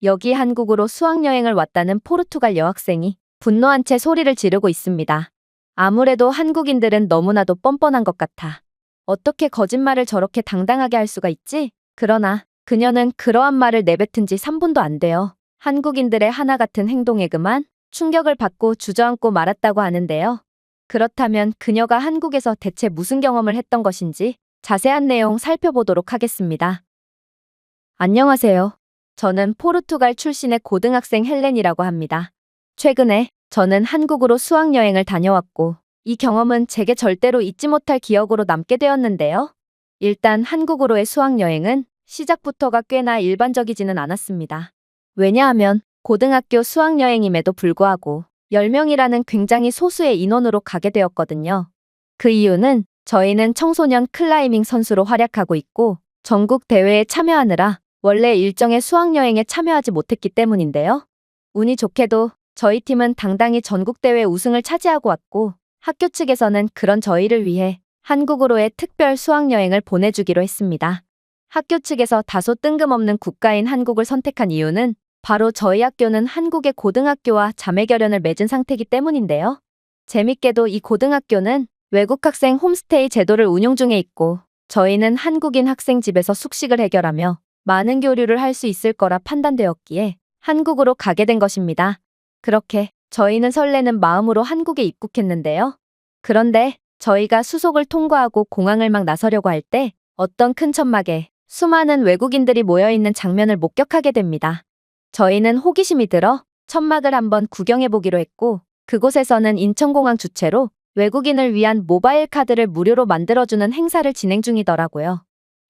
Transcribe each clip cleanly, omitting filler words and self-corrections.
여기 한국으로 수학여행을 왔다는 포르투갈 여학생이 분노한 채 소리를 지르고 있습니다. 아무래도 한국인들은 너무나도 뻔뻔한 것 같아. 어떻게 거짓말을 저렇게 당당하게 할 수가 있지? 그러나 그녀는 그러한 말을 내뱉은 지 3분도 안 돼요. 한국인들의 하나 같은 행동에 그만 충격을 받고 주저앉고 말았다고 하는데요. 그렇다면 그녀가 한국에서 대체 무슨 경험을 했던 것인지 자세한 내용 살펴보도록 하겠습니다. 안녕하세요. 저는 포르투갈 출신의 고등학생 헬렌이라고 합니다. 최근에 저는 한국으로 수학여행을 다녀왔고 이 경험은 제게 절대로 잊지 못할 기억으로 남게 되었는데요. 일단 한국으로의 수학여행은 시작부터가 꽤나 일반적이지는 않았습니다. 왜냐하면 고등학교 수학여행임에도 불구하고 10명이라는 굉장히 소수의 인원으로 가게 되었거든요. 그 이유는 저희는 청소년 클라이밍 선수로 활약하고 있고 전국 대회에 참여하느라 원래 일정의 수학여행에 참여하지 못했기 때문인데요. 운이 좋게도 저희 팀은 당당히 전국대회 우승을 차지하고 왔고 학교 측에서는 그런 저희를 위해 한국으로의 특별 수학여행을 보내주기로 했습니다. 학교 측에서 다소 뜬금없는 국가인 한국을 선택한 이유는 바로 저희 학교는 한국의 고등학교와 자매결연을 맺은 상태이기 때문인데요. 재밌게도 이 고등학교는 외국 학생 홈스테이 제도를 운영 중에 있고 저희는 한국인 학생 집에서 숙식을 해결하며 많은 교류를 할 수 있을 거라 판단되었기에 한국으로 가게 된 것입니다. 그렇게 저희는 설레는 마음으로 한국에 입국했는데요. 그런데 저희가 수속을 통과하고 공항을 막 나서려고 할 때 어떤 큰 천막에 수많은 외국인들이 모여있는 장면을 목격하게 됩니다. 저희는 호기심이 들어 천막을 한번 구경해보기로 했고 그곳에서는 인천공항 주최로 외국인을 위한 모바일 카드를 무료로 만들어주는 행사를 진행 중이더라고요.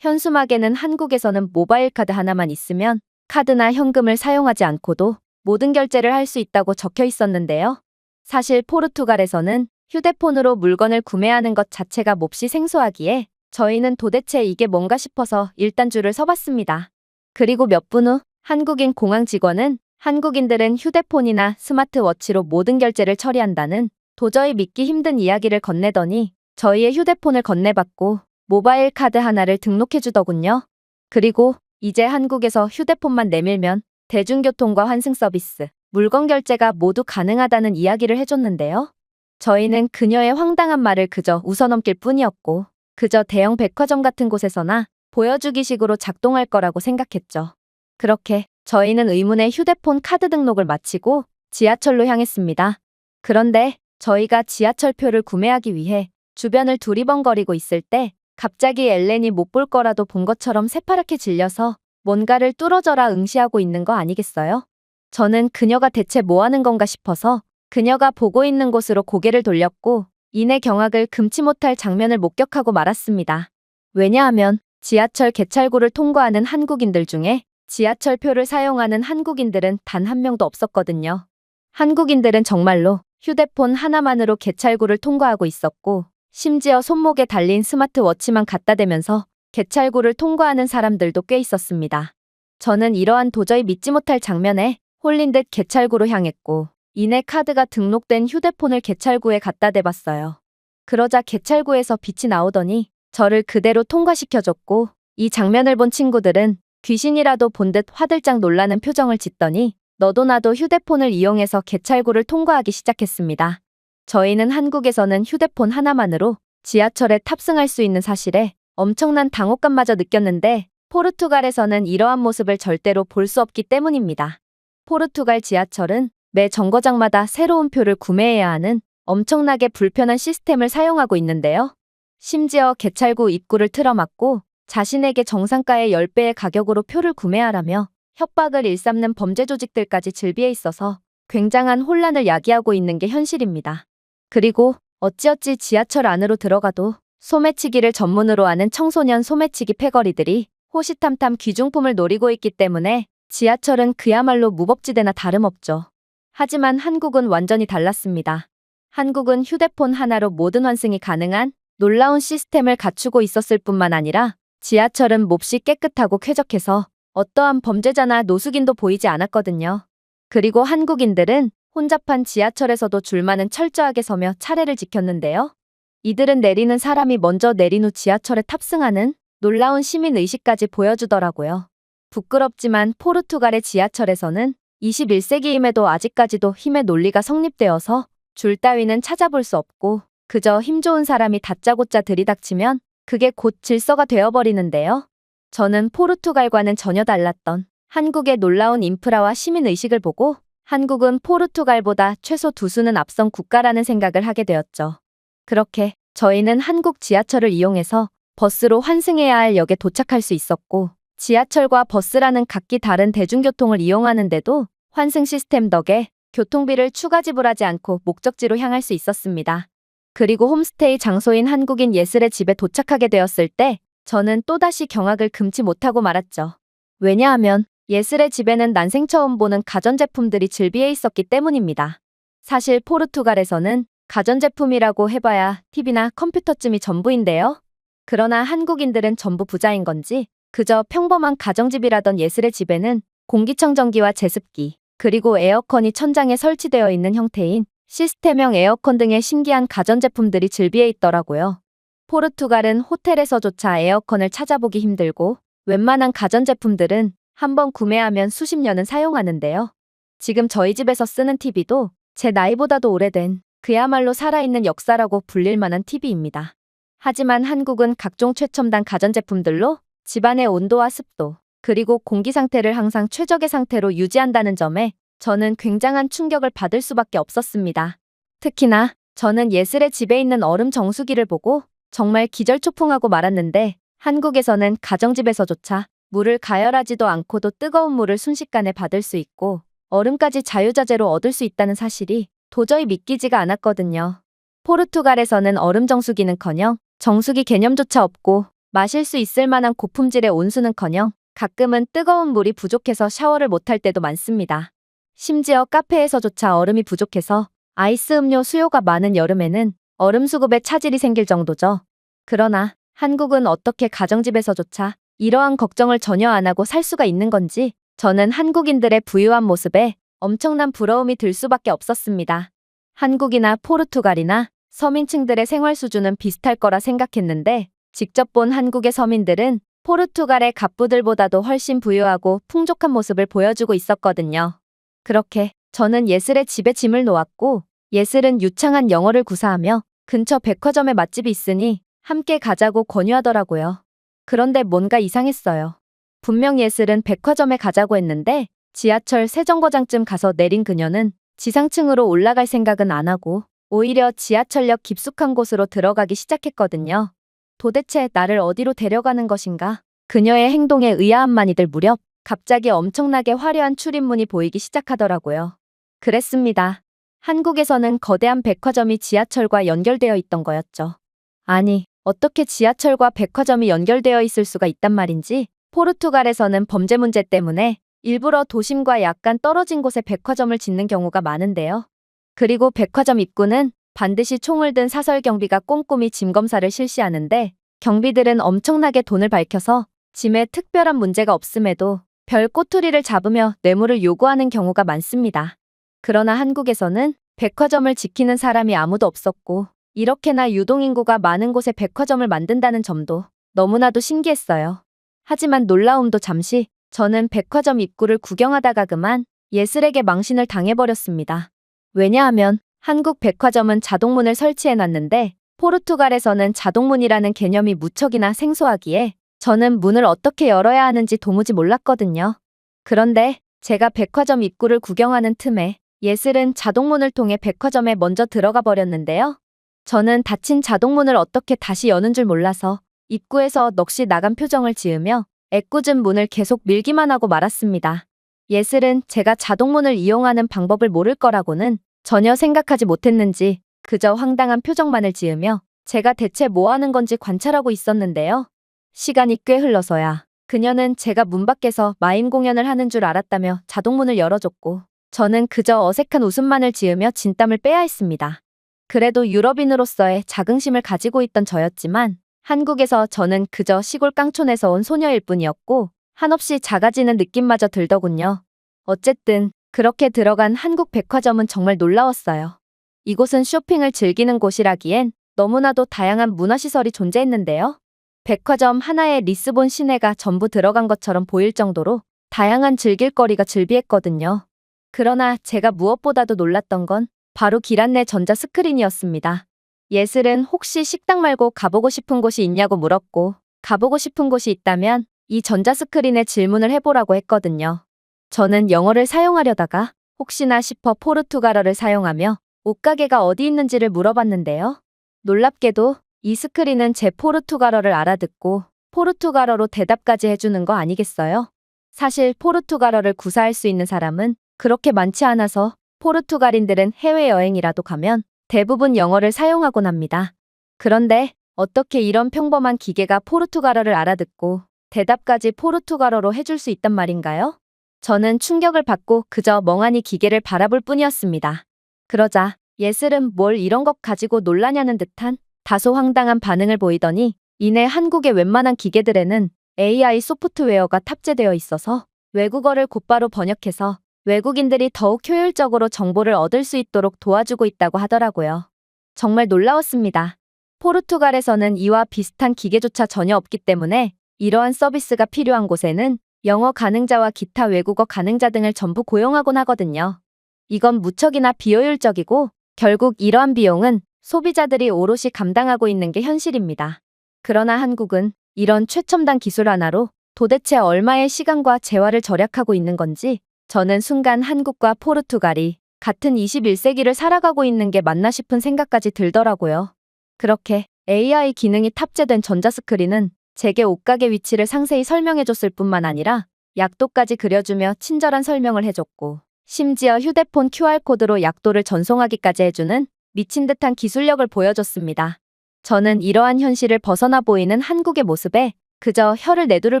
현수막에는 한국에서는 모바일 카드 하나만 있으면 카드나 현금을 사용하지 않고도 모든 결제를 할 수 있다고 적혀 있었는데요. 사실 포르투갈에서는 휴대폰으로 물건을 구매하는 것 자체가 몹시 생소하기에 저희는 도대체 이게 뭔가 싶어서 일단 줄을 서봤습니다. 그리고 몇 분 후 한국인 공항 직원은 한국인들은 휴대폰이나 스마트워치로 모든 결제를 처리한다는 도저히 믿기 힘든 이야기를 건네더니 저희의 휴대폰을 건네받고 모바일 카드 하나를 등록해주더군요. 그리고 이제 한국에서 휴대폰만 내밀면 대중교통과 환승 서비스, 물건 결제가 모두 가능하다는 이야기를 해줬는데요. 저희는 그녀의 황당한 말을 그저 웃어넘길 뿐이었고 그저 대형 백화점 같은 곳에서나 보여주기식으로 작동할 거라고 생각했죠. 그렇게 저희는 의문의 휴대폰 카드 등록을 마치고 지하철로 향했습니다. 그런데 저희가 지하철표를 구매하기 위해 주변을 두리번거리고 있을 때 갑자기 엘렌이 못 볼 거라도 본 것처럼 새파랗게 질려서 뭔가를 뚫어져라 응시하고 있는 거 아니겠어요? 저는 그녀가 대체 뭐 하는 건가 싶어서 그녀가 보고 있는 곳으로 고개를 돌렸고 이내 경악을 금치 못할 장면을 목격하고 말았습니다. 왜냐하면 지하철 개찰구를 통과하는 한국인들 중에 지하철표를 사용하는 한국인들은 단 한 명도 없었거든요. 한국인들은 정말로 휴대폰 하나만으로 개찰구를 통과하고 있었고 심지어 손목에 달린 스마트워치만 갖다 대면서 개찰구를 통과하는 사람들도 꽤 있었습니다. 저는 이러한 도저히 믿지 못할 장면에 홀린 듯 개찰구로 향했고 이내 카드가 등록된 휴대폰을 개찰구에 갖다 대봤어요. 그러자 개찰구에서 빛이 나오더니 저를 그대로 통과시켜줬고 이 장면을 본 친구들은 귀신이라도 본 듯 화들짝 놀라는 표정을 짓더니 너도 나도 휴대폰을 이용해서 개찰구를 통과하기 시작했습니다. 저희는 한국에서는 휴대폰 하나만으로 지하철에 탑승할 수 있는 사실에 엄청난 당혹감마저 느꼈는데 포르투갈에서는 이러한 모습을 절대로 볼 수 없기 때문입니다. 포르투갈 지하철은 매 정거장마다 새로운 표를 구매해야 하는 엄청나게 불편한 시스템을 사용하고 있는데요. 심지어 개찰구 입구를 틀어막고 자신에게 정상가의 10배의 가격으로 표를 구매하라며 협박을 일삼는 범죄 조직들까지 즐비해 있어서 굉장한 혼란을 야기하고 있는 게 현실입니다. 그리고 어찌어찌 지하철 안으로 들어가도 소매치기를 전문으로 하는 청소년 소매치기 패거리들이 호시탐탐 귀중품을 노리고 있기 때문에 지하철은 그야말로 무법지대나 다름없죠. 하지만 한국은 완전히 달랐습니다. 한국은 휴대폰 하나로 모든 환승이 가능한 놀라운 시스템을 갖추고 있었을 뿐만 아니라 지하철은 몹시 깨끗하고 쾌적해서 어떠한 범죄자나 노숙인도 보이지 않았거든요. 그리고 한국인들은 혼잡한 지하철에서도 줄만은 철저하게 서며 차례를 지켰는데요. 이들은 내리는 사람이 먼저 내린 후 지하철에 탑승하는 놀라운 시민의식까지 보여주더라고요. 부끄럽지만 포르투갈의 지하철에서는 21세기임에도 아직까지도 힘의 논리가 성립되어서 줄 따위는 찾아볼 수 없고 그저 힘 좋은 사람이 다짜고짜 들이닥치면 그게 곧 질서가 되어버리는데요. 저는 포르투갈과는 전혀 달랐던 한국의 놀라운 인프라와 시민의식을 보고 한국은 포르투갈보다 최소 두 수는 앞선 국가라는 생각을 하게 되었죠. 그렇게 저희는 한국 지하철을 이용해서 버스로 환승해야 할 역에 도착할 수 있었고 지하철과 버스라는 각기 다른 대중교통을 이용하는데도 환승 시스템 덕에 교통비를 추가 지불하지 않고 목적지로 향할 수 있었습니다. 그리고 홈스테이 장소인 한국인 예슬의 집에 도착하게 되었을 때 저는 또다시 경악을 금치 못하고 말았죠. 왜냐하면 예슬의 집에는 난생 처음 보는 가전제품들이 즐비해 있었기 때문입니다. 사실 포르투갈에서는 가전제품이라고 해봐야 TV나 컴퓨터쯤이 전부인데요. 그러나 한국인들은 전부 부자인 건지 그저 평범한 가정집이라던 예슬의 집에는 공기청정기와 제습기, 그리고 에어컨이 천장에 설치되어 있는 형태인 시스템형 에어컨 등의 신기한 가전제품들이 즐비해 있더라고요. 포르투갈은 호텔에서조차 에어컨을 찾아보기 힘들고 웬만한 가전제품들은 한번 구매하면 수십 년은 사용하는데요. 지금 저희 집에서 쓰는 TV도 제 나이보다도 오래된 그야말로 살아있는 역사라고 불릴 만한 TV입니다. 하지만 한국은 각종 최첨단 가전제품들로 집안의 온도와 습도, 그리고 공기 상태를 항상 최적의 상태로 유지한다는 점에 저는 굉장한 충격을 받을 수밖에 없었습니다. 특히나 저는 예슬의 집에 있는 얼음 정수기를 보고 정말 기절초풍하고 말았는데 한국에서는 가정집에서조차 물을 가열하지도 않고도 뜨거운 물을 순식간에 받을 수 있고 얼음까지 자유자재로 얻을 수 있다는 사실이 도저히 믿기지가 않았거든요. 포르투갈에서는 얼음 정수기는커녕 정수기 개념조차 없고 마실 수 있을 만한 고품질의 온수는커녕 가끔은 뜨거운 물이 부족해서 샤워를 못할 때도 많습니다. 심지어 카페에서조차 얼음이 부족해서 아이스 음료 수요가 많은 여름에는 얼음 수급에 차질이 생길 정도죠. 그러나 한국은 어떻게 가정집에서조차 이러한 걱정을 전혀 안 하고 살 수가 있는 건지 저는 한국인들의 부유한 모습에 엄청난 부러움이 들 수밖에 없었습니다. 한국이나 포르투갈이나 서민층들의 생활 수준은 비슷할 거라 생각했는데 직접 본 한국의 서민들은 포르투갈의 갑부들보다도 훨씬 부유하고 풍족한 모습을 보여주고 있었거든요. 그렇게 저는 예슬의 집에 짐을 놓았고 예슬은 유창한 영어를 구사하며 근처 백화점에 맛집이 있으니 함께 가자고 권유하더라고요. 그런데 뭔가 이상했어요. 분명 예슬은 백화점에 가자고 했는데 지하철 세정거장쯤 가서 내린 그녀는 지상층으로 올라갈 생각은 안 하고 오히려 지하철역 깊숙한 곳으로 들어가기 시작했거든요. 도대체 나를 어디로 데려가는 것인가? 그녀의 행동에 의아함만 있을 무렵 갑자기 엄청나게 화려한 출입문이 보이기 시작하더라고요. 그랬습니다. 한국에서는 거대한 백화점이 지하철과 연결되어 있던 거였죠. 아니, 어떻게 지하철과 백화점이 연결되어 있을 수가 있단 말인지 포르투갈에서는 범죄 문제 때문에 일부러 도심과 약간 떨어진 곳에 백화점을 짓는 경우가 많은데요. 그리고 백화점 입구는 반드시 총을 든 사설 경비가 꼼꼼히 짐 검사를 실시하는데 경비들은 엄청나게 돈을 밝혀서 짐에 특별한 문제가 없음에도 별 꼬투리를 잡으며 뇌물을 요구하는 경우가 많습니다. 그러나 한국에서는 백화점을 지키는 사람이 아무도 없었고 이렇게나 유동인구가 많은 곳에 백화점을 만든다는 점도 너무나도 신기했어요. 하지만 놀라움도 잠시 저는 백화점 입구를 구경하다가 그만 예슬에게 망신을 당해버렸습니다. 왜냐하면 한국 백화점은 자동문을 설치해놨는데 포르투갈에서는 자동문이라는 개념이 무척이나 생소하기에 저는 문을 어떻게 열어야 하는지 도무지 몰랐거든요. 그런데 제가 백화점 입구를 구경하는 틈에 예슬은 자동문을 통해 백화점에 먼저 들어가 버렸는데요. 저는 닫힌 자동문을 어떻게 다시 여는 줄 몰라서 입구에서 넋이 나간 표정을 지으며 애꿎은 문을 계속 밀기만 하고 말았습니다. 예슬은 제가 자동문을 이용하는 방법을 모를 거라고는 전혀 생각하지 못했는지 그저 황당한 표정만을 지으며 제가 대체 뭐 하는 건지 관찰하고 있었는데요. 시간이 꽤 흘러서야 그녀는 제가 문 밖에서 마임 공연을 하는 줄 알았다며 자동문을 열어줬고 저는 그저 어색한 웃음만을 지으며 진땀을 빼야 했습니다. 그래도 유럽인으로서의 자긍심을 가지고 있던 저였지만 한국에서 저는 그저 시골 깡촌에서 온 소녀일 뿐이었고 한없이 작아지는 느낌마저 들더군요. 어쨌든 그렇게 들어간 한국 백화점은 정말 놀라웠어요. 이곳은 쇼핑을 즐기는 곳이라기엔 너무나도 다양한 문화시설이 존재했는데요. 백화점 하나에 리스본 시내가 전부 들어간 것처럼 보일 정도로 다양한 즐길거리가 즐비했거든요. 그러나 제가 무엇보다도 놀랐던 건 바로 길 안내 전자 스크린이었습니다. 예슬은 혹시 식당 말고 가보고 싶은 곳이 있냐고 물었고, 가보고 싶은 곳이 있다면 이 전자 스크린에 질문을 해보라고 했거든요. 저는 영어를 사용하려다가 혹시나 싶어 포르투갈어를 사용하며 옷가게가 어디 있는지를 물어봤는데요. 놀랍게도 이 스크린은 제 포르투갈어를 알아듣고 포르투갈어로 대답까지 해주는 거 아니겠어요? 사실 포르투갈어를 구사할 수 있는 사람은 그렇게 많지 않아서 포르투갈인들은 해외여행이라도 가면 대부분 영어를 사용하곤 합니다. 그런데 어떻게 이런 평범한 기계가 포르투갈어를 알아듣고 대답까지 포르투갈어로 해줄 수 있단 말인가요? 저는 충격을 받고 그저 멍하니 기계를 바라볼 뿐이었습니다. 그러자 예슬은 뭘 이런 것 가지고 놀라냐는 듯한 다소 황당한 반응을 보이더니 이내 한국의 웬만한 기계들에는 AI 소프트웨어가 탑재되어 있어서 외국어를 곧바로 번역해서 외국인들이 더욱 효율적으로 정보를 얻을 수 있도록 도와주고 있다고 하더라고요. 정말 놀라웠습니다. 포르투갈에서는 이와 비슷한 기계조차 전혀 없기 때문에 이러한 서비스가 필요한 곳에는 영어 가능자와 기타 외국어 가능자 등을 전부 고용하곤 하거든요. 이건 무척이나 비효율적이고 결국 이러한 비용은 소비자들이 오롯이 감당하고 있는 게 현실입니다. 그러나 한국은 이런 최첨단 기술 하나로 도대체 얼마의 시간과 재화를 절약하고 있는 건지 저는 순간 한국과 포르투갈이 같은 21세기를 살아가고 있는 게 맞나 싶은 생각까지 들더라고요. 그렇게 AI 기능이 탑재된 전자스크린은 제게 옷가게 위치를 상세히 설명해줬을 뿐만 아니라 약도까지 그려주며 친절한 설명을 해줬고 심지어 휴대폰 QR코드로 약도를 전송하기까지 해주는 미친 듯한 기술력을 보여줬습니다. 저는 이러한 현실을 벗어나 보이는 한국의 모습에 그저 혀를 내두를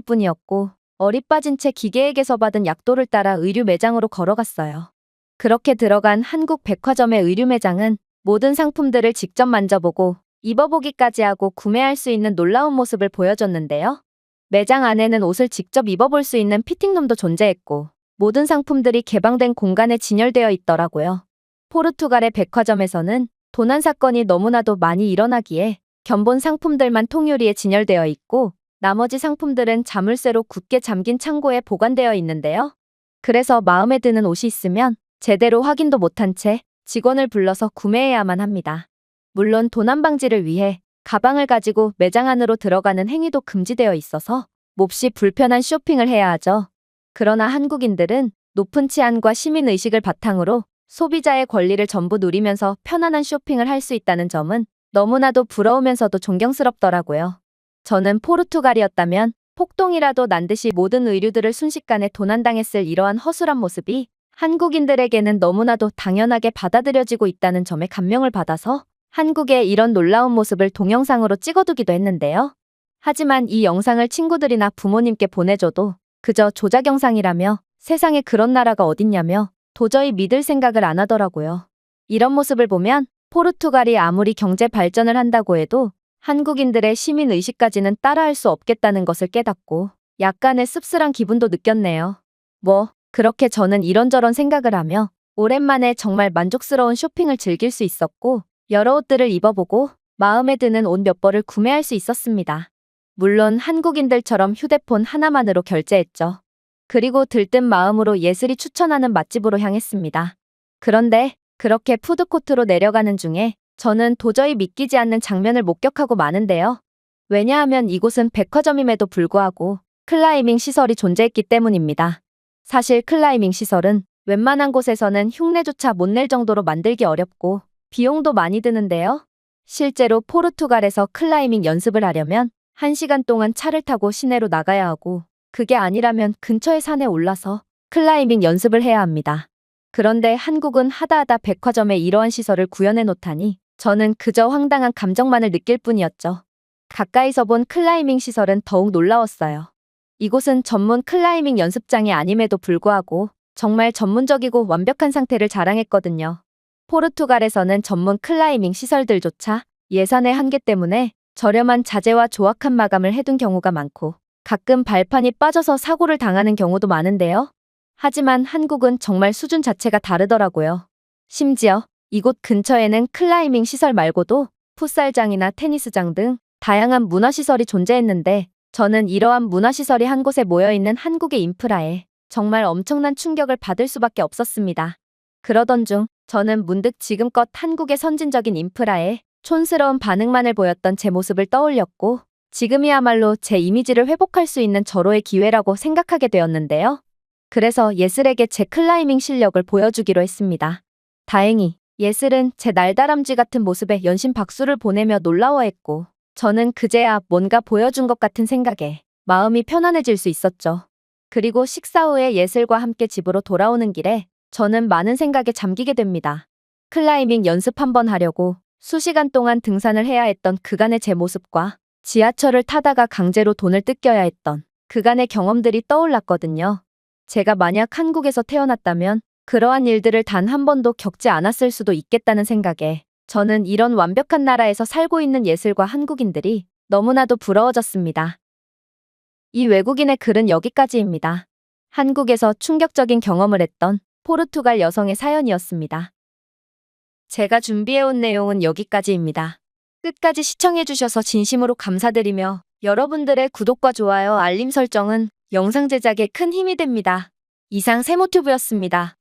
뿐이었고 어리빠진 채 기계에게서 받은 약도를 따라 의류 매장으로 걸어갔어요. 그렇게 들어간 한국 백화점의 의류 매장은 모든 상품들을 직접 만져보고 입어보기까지 하고 구매할 수 있는 놀라운 모습을 보여줬는데요. 매장 안에는 옷을 직접 입어볼 수 있는 피팅룸도 존재했고 모든 상품들이 개방된 공간에 진열되어 있더라고요. 포르투갈의 백화점에서는 도난 사건이 너무나도 많이 일어나기에 견본 상품들만 통유리에 진열되어 있고 나머지 상품들은 자물쇠로 굳게 잠긴 창고에 보관되어 있는데요. 그래서 마음에 드는 옷이 있으면 제대로 확인도 못한 채 직원을 불러서 구매해야만 합니다. 물론 도난 방지를 위해 가방을 가지고 매장 안으로 들어가는 행위도 금지되어 있어서 몹시 불편한 쇼핑을 해야 하죠. 그러나 한국인들은 높은 치안과 시민의식을 바탕으로 소비자의 권리를 전부 누리면서 편안한 쇼핑을 할 수 있다는 점은 너무나도 부러우면서도 존경스럽더라고요. 저는 포르투갈이었다면 폭동이라도 난 듯이 모든 의류들을 순식간에 도난당했을 이러한 허술한 모습이 한국인들에게는 너무나도 당연하게 받아들여지고 있다는 점에 감명을 받아서 한국의 이런 놀라운 모습을 동영상으로 찍어두기도 했는데요. 하지만 이 영상을 친구들이나 부모님께 보내줘도 그저 조작 영상이라며 세상에 그런 나라가 어딨냐며 도저히 믿을 생각을 안 하더라고요. 이런 모습을 보면 포르투갈이 아무리 경제 발전을 한다고 해도 한국인들의 시민의식까지는 따라할 수 없겠다는 것을 깨닫고 약간의 씁쓸한 기분도 느꼈네요. 그렇게 저는 이런저런 생각을 하며 오랜만에 정말 만족스러운 쇼핑을 즐길 수 있었고 여러 옷들을 입어보고 마음에 드는 옷 몇 벌을 구매할 수 있었습니다. 물론 한국인들처럼 휴대폰 하나만으로 결제했죠. 그리고 들뜬 마음으로 예슬이 추천하는 맛집으로 향했습니다. 그런데 그렇게 푸드코트로 내려가는 중에 저는 도저히 믿기지 않는 장면을 목격하고 마는데요. 왜냐하면 이곳은 백화점임에도 불구하고 클라이밍 시설이 존재했기 때문입니다. 사실 클라이밍 시설은 웬만한 곳에서는 흉내조차 못 낼 정도로 만들기 어렵고 비용도 많이 드는데요. 실제로 포르투갈에서 클라이밍 연습을 하려면 1시간 동안 차를 타고 시내로 나가야 하고 그게 아니라면 근처의 산에 올라서 클라이밍 연습을 해야 합니다. 그런데 한국은 하다하다 백화점에 이러한 시설을 구현해 놓다니 저는 그저 황당한 감정만을 느낄 뿐이었죠. 가까이서 본 클라이밍 시설은 더욱 놀라웠어요. 이곳은 전문 클라이밍 연습장이 아님에도 불구하고 정말 전문적이고 완벽한 상태를 자랑했거든요. 포르투갈에서는 전문 클라이밍 시설들조차 예산의 한계 때문에 저렴한 자재와 조악한 마감을 해둔 경우가 많고 가끔 발판이 빠져서 사고를 당하는 경우도 많은데요. 하지만 한국은 정말 수준 자체가 다르더라고요. 심지어 이곳 근처에는 클라이밍 시설 말고도 풋살장이나 테니스장 등 다양한 문화시설이 존재했는데 저는 이러한 문화시설이 한 곳에 모여있는 한국의 인프라에 정말 엄청난 충격을 받을 수밖에 없었습니다. 그러던 중 저는 문득 지금껏 한국의 선진적인 인프라에 촌스러운 반응만을 보였던 제 모습을 떠올렸고 지금이야말로 제 이미지를 회복할 수 있는 절호의 기회라고 생각하게 되었는데요. 그래서 예슬에게 제 클라이밍 실력을 보여주기로 했습니다. 다행히 예슬은 제 날다람쥐 같은 모습에 연신 박수를 보내며 놀라워했고 저는 그제야 뭔가 보여준 것 같은 생각에 마음이 편안해질 수 있었죠. 그리고 식사 후에 예슬과 함께 집으로 돌아오는 길에 저는 많은 생각에 잠기게 됩니다. 클라이밍 연습 한번 하려고 수시간 동안 등산을 해야 했던 그간의 제 모습과 지하철을 타다가 강제로 돈을 뜯겨야 했던 그간의 경험들이 떠올랐거든요. 제가 만약 한국에서 태어났다면 그러한 일들을 단 한 번도 겪지 않았을 수도 있겠다는 생각에 저는 이런 완벽한 나라에서 살고 있는 예슬과 한국인들이 너무나도 부러워졌습니다. 이 외국인의 글은 여기까지입니다. 한국에서 충격적인 경험을 했던 포르투갈 여성의 사연이었습니다. 제가 준비해온 내용은 여기까지입니다. 끝까지 시청해주셔서 진심으로 감사드리며 여러분들의 구독과 좋아요, 알림 설정은 영상 제작에 큰 힘이 됩니다. 이상 세모튜브였습니다.